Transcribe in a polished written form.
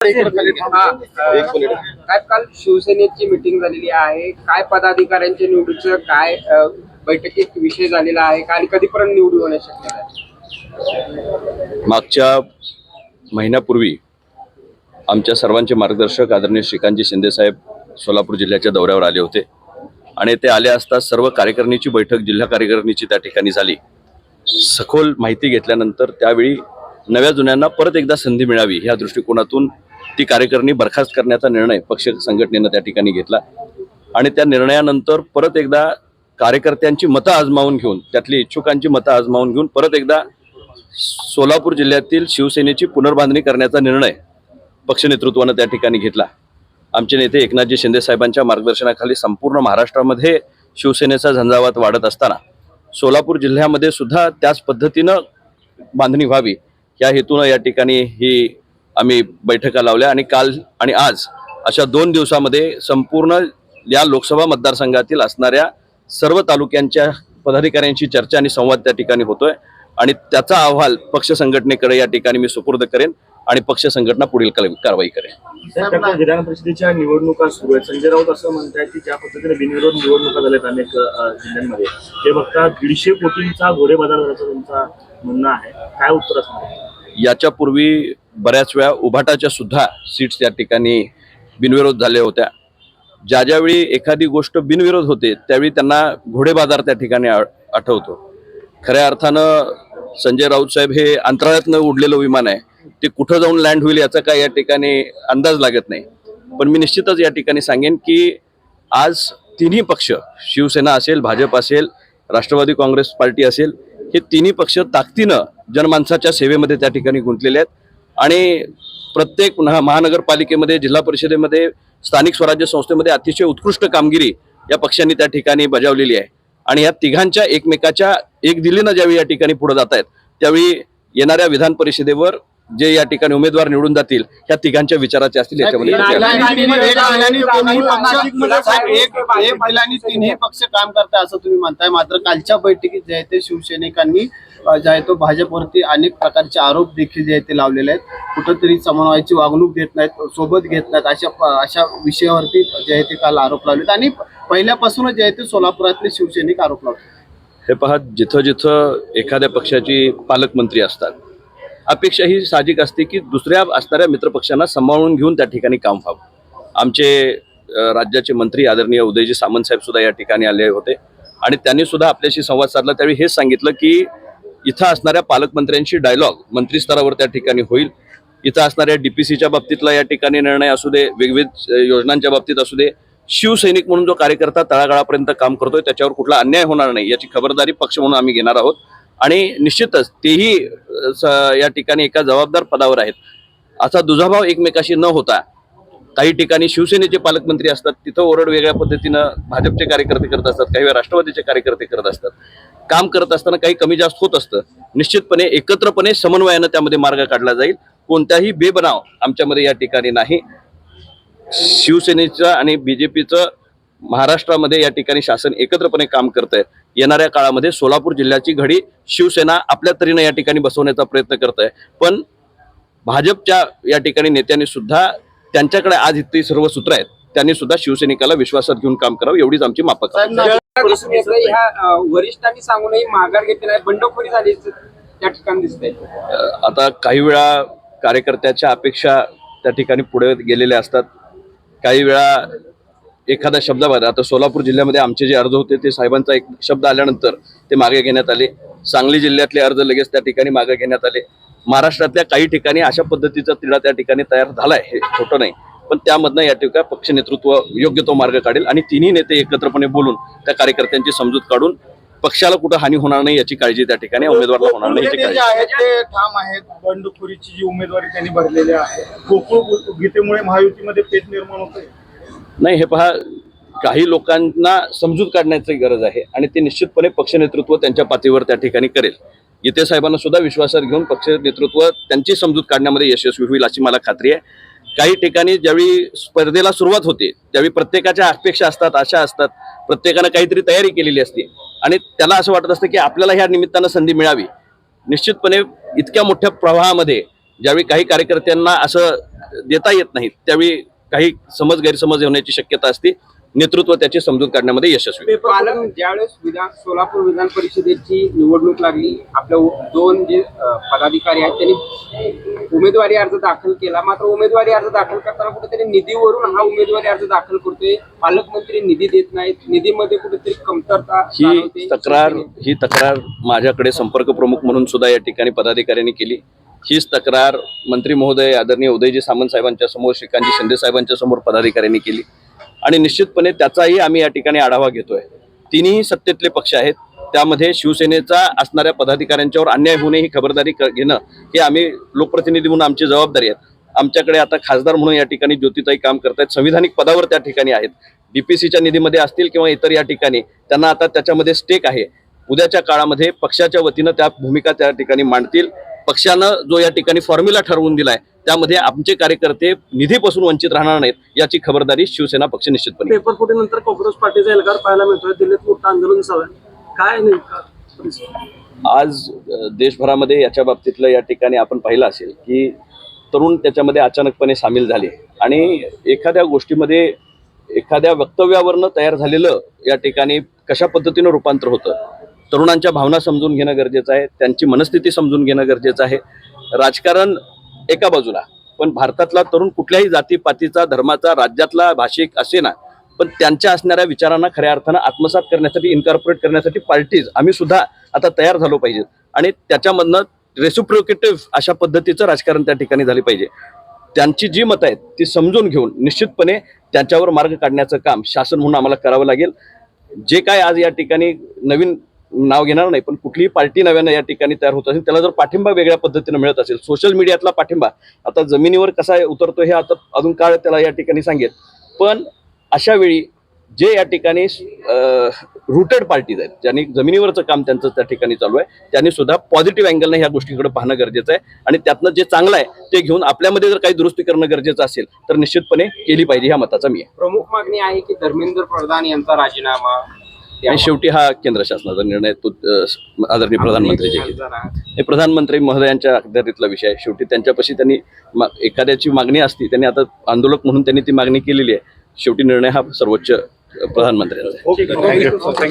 काय काल शिवसेनेची मीटिंग झालेली आहे, काय पदाधिकाऱ्यांच्या निवडीचं काय बैठकीत विषय झालेला आहे आणि कधीपर्यंत निवडी होण्याची शक्यता आहे? मागच्या महिन्यापूर्वी आमच्या सर्वांचे मार्गदर्शक आदरणीय श्रीकांतजी शिंदे साहेब सोलापूर जिल्ह्याच्या दौऱ्यावर आले होते आणि ते आले असता सर्व कार्यकारिणीची बैठक जिल्हा कार्यकारिणीची त्या ठिकाणी झाली। सखोल माहिती घेतल्यानंतर त्यावेळी नव्या जुन्यांना परत एकदा संधी मिळावी या दृष्टिकोनातून ती कार्यकारिणी बरखास्त करण्याचा निर्णय पक्ष संघटनेनं त्या ठिकाणी घेतला आणि त्या निर्णयानंतर परत एकदा कार्यकर्त्यांची मतं आजमावून घेऊन त्यातली इच्छुकांची मतं आजमावून घेऊन परत एकदा सोलापूर जिल्ह्यातील शिवसेनेची पुनर्बांधणी करण्याचा निर्णय पक्ष नेतृत्वाने त्या ठिकाणी घेतला। आमचे नेते एकनाथजी शिंदे साहेबांच्या मार्गदर्शनाखाली संपूर्ण महाराष्ट्रामध्ये शिवसेनेचा झंझावात वाढत असताना सोलापूर जिल्ह्यामध्ये सुद्धा त्याच पद्धतीनं बांधणी व्हावी या हेतून या ठिकाणी ही आम्ही बैठका लावल्या आणि काल आणि आज अशा 2 दिवसामध्ये संपूर्ण या लोकसभा मतदारसंघातील असणाऱ्या सर्व तालुक्यांच्या पदाधिकाऱ्यांची चर्चा आणि संवाद त्या ठिकाणी होतोय आणि त्याचा अहवाल पक्ष संघटनेकडे या ठिकाणी मी सुपूर्द करेन आणि पक्ष संघटना पुढील कारवाई करेन। विधान परिषदेच्या निवडणुका सुरू आहेत। संजय राऊत असं म्हणतात की ज्या पद्धतीने बिनविरोध निवडणुका झाल्यात अनेक जिल्ह्यांमध्ये ते बघता 150 कोटींचा घोडेबाजार झाल्याचं तुमचं म्हणणं आहे, काय उत्तर असणार? याच्यापूर्वी बऱ्याच वेळा उभाटाच्या सुद्धा सीट्स त्या ठिकाणी बिनविरोध झाल्या होत्या। ज्यावेळी एखादी गोष्ट बिनविरोध होते त्यावेळी त्यांना घोडेबाजार त्या ठिकाणी आठवतो। खऱ्या अर्थानं संजय राऊत साहेब हे अंतराळातनं उडलेलं विमान आहे, ते कुठं जाऊन लँड होईल याचा काय या ठिकाणी अंदाज लागत नाही। पण मी निश्चितच या ठिकाणी सांगेन की आज तिन्ही पक्ष शिवसेना असेल, भाजप असेल, राष्ट्रवादी काँग्रेस पार्टी असेल, हे तिन्ही पक्ष ताकदीनं जनमानसाच्या सेवेमध्ये त्या ठिकाणी गुंतलेले आहेत आणि प्रत्येक महानगरपालिकेमध्ये, जिल्हा परिषदेमध्ये, स्थानिक स्वराज्य संस्थेमध्ये अतिशय उत्कृष्ट कामगिरी या पक्षांनी त्या ठिकाणी बजावलेली आहे आणि या तिघांच्या एकमेकाच्या एक दिलीनं ज्यावेळी या ठिकाणी पुढे जात आहेत त्यावेळी येणाऱ्या विधान परिषदेवर जे या ठिकाणी उमेदवार निवडून जातील त्या तिघांच्या विचाराचे असतील याच्यामध्ये तिन्ही पक्ष काम करताय असं तुम्ही म्हणताय। मात्र कालच्या बैठकीत जे आहे ते शिवसैनिकांनी जे आहे तो भाजपवरती अनेक प्रकारचे आरोप देखील जे आहे ते लावलेले आहेत। कुठंतरी समन्वयाची वागणूक घेत नाहीत, सोबत घेत नाहीत, अशा विषयावरती जे आहे ते काल आरोप लावलेत आणि पहिल्यापासूनच जे आहे ते सोलापुरातले शिवसैनिक आरोप लावतात। हे पहा, जिथं जिथं एखाद्या पक्षाची पालकमंत्री असतात अपेक्षा ही साहजिक असते की दुसऱ्या असणाऱ्या मित्रपक्षांना सांभाळून घेऊन त्या ठिकाणी काम व्हावं। आमचे राज्याचे मंत्री आदरणीय उदयजी सामंत साहेब सुद्धा या ठिकाणी आले होते आणि त्यांनी सुद्धा आपल्याशी संवाद साधला। त्यावेळी हेच सांगितलं की इथं असणाऱ्या पालकमंत्र्यांशी डायलॉग मंत्री स्तरावर त्या ठिकाणी होईल। इथं असणाऱ्या DPCच्या बाबतीतला या ठिकाणी निर्णय असू दे, विविध योजनांच्या बाबतीत असू दे, शिवसैनिक म्हणून जो कार्यकर्ता तळागाळापर्यंत काम करतोय त्याच्यावर कुठला अन्याय होणार नाही याची खबरदारी पक्ष म्हणून आम्ही घेणार आहोत आणि निश्चितच तेही या ठिकाणी एका जबाबदार पदावर आहेत। असा दुजाभाव एकमेकाशी न होता काही ठिकाणी शिवसेनेचे पालकमंत्री असतात तिथं ओरड वेगळ्या पद्धतीनं भाजपचे कार्यकर्ते करत असतात, काही वेळा राष्ट्रवादीचे कार्यकर्ते करत असतात। काम करत असताना काही कमी जास्त होत असतं, निश्चितपणे एकत्रपणे समन्वयानं त्यामध्ये मार्ग काढला जाईल। कोणताही बेबनाव आमच्यामध्ये या ठिकाणी नाही। शिवसेनेचं आणि BJPचं महाराष्ट्रामध्ये या ठिकाणी शासन एकत्रपणे काम करत आहे। येणाऱ्या काळामध्ये सोलापूर जिल्ह्याची घडी शिवसेना आपल्या तऱ्हेने या ठिकाणी बसवण्याचा प्रयत्न करत आहे, पण भाजपच्या या ठिकाणी नेत्यांनी सुद्धा त्यांच्याकडे आज इतकी सर्व सूत्र आहेत, त्यांनी सुद्धा शिवसैनिकाला विश्वासात घेऊन काम करावं एवढीच आमची माफक आहे। वरिष्ठांनी सांगूनही माघार घेतली नाही, बंडखोरी झाली त्या ठिकाणी दिसते। आता काही वेळा कार्यकर्त्याच्या अपेक्षा त्या ठिकाणी पुढे गेलेल्या असतात, काही वेळा एखाद्या शब्दावर, आता सोलापूर जिल्ह्यामध्ये आमचे जे अर्ज होते ते साहेबांचा एक शब्द आल्यानंतर ते मागे घेण्यात आले। सांगली जिल्ह्यातले अर्ज लगेच त्या ठिकाणी मागे घेण्यात आले। महाराष्ट्रातल्या काही ठिकाणी अशा पद्धतीचा तिढा त्या ठिकाणी तयार झालाय, हे खोटं नाही, पण त्यामधनं या ठिकाणी पक्ष नेतृत्व योग्य तो मार्ग काढेल आणि तिन्ही नेते एकत्रपणे बोलून त्या कार्यकर्त्यांची समजूत काढून पक्षाला कुठं हानी होणार नाही याची काळजी त्या ठिकाणी उमेदवाराला होणार नाही याची काळजी ते ठाम आहेत। बंडखोरीची जी उमेदवारी त्यांनी भरलेली आहे, गोकुळ गीतेमुळे महायुतीमध्ये पेच निर्माण होते नाही। हे पहा, काही लोकांना समजूत काढण्याची गरज आहे आणि ते निश्चितपणे पक्ष नेतृत्व त्यांच्या पातळीवर त्या ठिकाणी करेल। गीते साहेबांना सुद्धा विश्वासात घेऊन पक्ष नेतृत्व त्यांची समजूत काढण्यामध्ये यशस्वी होईल अशी मला खात्री आहे। काही ठिकाणी ज्यावेळी स्पर्धेला सुरुवात होते त्यावेळी प्रत्येकाच्या अपेक्षा असतात, आशा असतात, प्रत्येकानं काहीतरी तयारी केलेली असते आणि त्याला असं वाटत असतं की आपल्याला ह्या निमित्तानं संधी मिळावी। निश्चितपणे इतक्या मोठ्या प्रवाहामध्ये ज्यावेळी काही कार्यकर्त्यांना असं देता येत नाही त्यावेळी काही गैरसमज होण्याची शक्यता असते. नेतृत्व त्याची समजूत काढण्यामध्ये यशस्वी. पालक ज्यावेळेस सोलापूर विधान परिषदेची निवडणूक लागली, आपल्या दोन जे पदाधिकारी आहेत त्यांनी उमेदवारी अर्ज दाखल केला. मात्र उमेदवारी अर्ज दाखल करताना कुठेतरी निधीवरून हा उमेदवारी अर्ज दाखल करतोय. पालकमंत्री निधी देत नाहीत, निधीमध्ये कुठेतरी कमतरता जाणवते. ही तक्रार माझ्याकडे संपर्क प्रमुख म्हणून सुद्धा या ठिकाणी पदाधिकाऱ्यांनी केली. हीच तक्रार मंत्री महोदय आदरणीय उदयजी सामंत साहेबांच्या समोर, श्रीकांतजी शिंदे साहेबांच्या समोर पदाधिकाऱ्यांनी केली आणि निश्चितपणे त्याचाही आम्ही या ठिकाणी आढावा घेतोय. तिन्ही सत्तेतले पक्ष आहेत, त्यामध्ये शिवसेनेचा असणाऱ्या पदाधिकाऱ्यांच्यावर अन्याय होऊ नये ही खबरदारी घेणं हे आम्ही लोकप्रतिनिधी म्हणून आमची जबाबदारी आहे. आमच्याकडे आता खासदार म्हणून या ठिकाणी ज्योतिताई काम करतायत, संविधानिक पदावर त्या ठिकाणी आहेत. डीपीसीच्या निधीमध्ये असतील किंवा इतर या ठिकाणी त्यांना आता त्याच्यामध्ये स्टेक आहे. उद्याच्या काळामध्ये पक्षाच्या वतीनं त्या भूमिका त्या ठिकाणी मांडतील. पक्षानं जो या ठिकाणी फॉर्म्युला ठरवून दिलाय त्यामध्ये आमचे कार्यकर्ते निधीपासून वंचित राहणार नाहीत याची खबरदारी शिवसेना पक्ष निश्चितपणे. पेपर फुटीनंतर काँग्रेस पार्टीचा एल्गार पाहायला मिळतोय. दिल्लीत मोठं आंदोलन चालू आहे. काय नेमकं आज देशभरामध्ये याच्या बाबतीतलं या ठिकाणी आपण पाहिलं असेल की तरुण त्याच्यामध्ये अचानकपणे सामील झाले आणि एखाद्या गोष्टीमध्ये एखाद्या वक्तव्यावरनं तयार झालेलं या ठिकाणी कशा पद्धतीनं रूपांतर होतं. तरुणांच्या भावना समजून घेणं गरजेचं आहे, त्यांची मनस्थिती समजून घेणं गरजेचं आहे. राजकारण एका बाजूला, पण भारतातला तरुण कुठल्याही जातीपातीचा, धर्माचा, राज्यातला, भाषिक असे ना, पण त्यांच्या असणाऱ्या विचारांना खऱ्या अर्थानं आत्मसात करण्यासाठी, इन्कॉर्पोरेट करण्यासाठी पार्टीज आम्ही सुद्धा आता तयार झालो पाहिजे आणि त्याच्यामधनं रेसिप्रोकेटिव्ह अशा पद्धतीचं राजकारण त्या ठिकाणी झाले पाहिजे. त्यांची जी मतं आहेत ती समजून घेऊन निश्चितपणे त्यांच्यावर मार्ग काढण्याचं काम शासन म्हणून आम्हाला करावं लागेल. जे काय आज या ठिकाणी नवीन नाव घेणार नाही, पण कुठलीही पार्टी नव्यानं या ठिकाणी तयार होत असेल त्याला जर पाठिंबा वेगळ्या पद्धतीनं मिळत असेल, सोशल मीडियातला पाठिंबा आता जमिनीवर कसा उतरतो हे आता अजून काळ त्याला या ठिकाणी सांगेल. पण अशा वेळी जे या ठिकाणी रुटेड पार्टीज आहेत, ज्यांनी जमिनीवरचं काम त्यांचं त्या ठिकाणी चालू आहे, त्यांनी सुद्धा पॉझिटिव्ह अँगलने ह्या गोष्टीकडे पाहणं गरजेचं आहे आणि त्यातनं जे चांगलं आहे ते घेऊन आपल्यामध्ये जर काही दुरुस्ती करणं गरजेचं असेल तर निश्चितपणे केली पाहिजे ह्या मताचा मी आहे. प्रमुख मागणी आहे की धर्मेंद्र प्रधान यांचा राजीनामा आणि शेवटी हा केंद्र शासनाचा निर्णय तो आदरणीय प्रधानमंत्री जे हे प्रधानमंत्री महोदयांच्या अखत्यारीतला विषय आहे. शेवटी त्यांच्यापाशी त्यांनी एखाद्याची मागणी असती, त्यांनी आता आंदोलक म्हणून त्यांनी ती मागणी केलेली आहे. शेवटी निर्णय हा सर्वोच्च प्रधानमंत्र्यांचा आहे.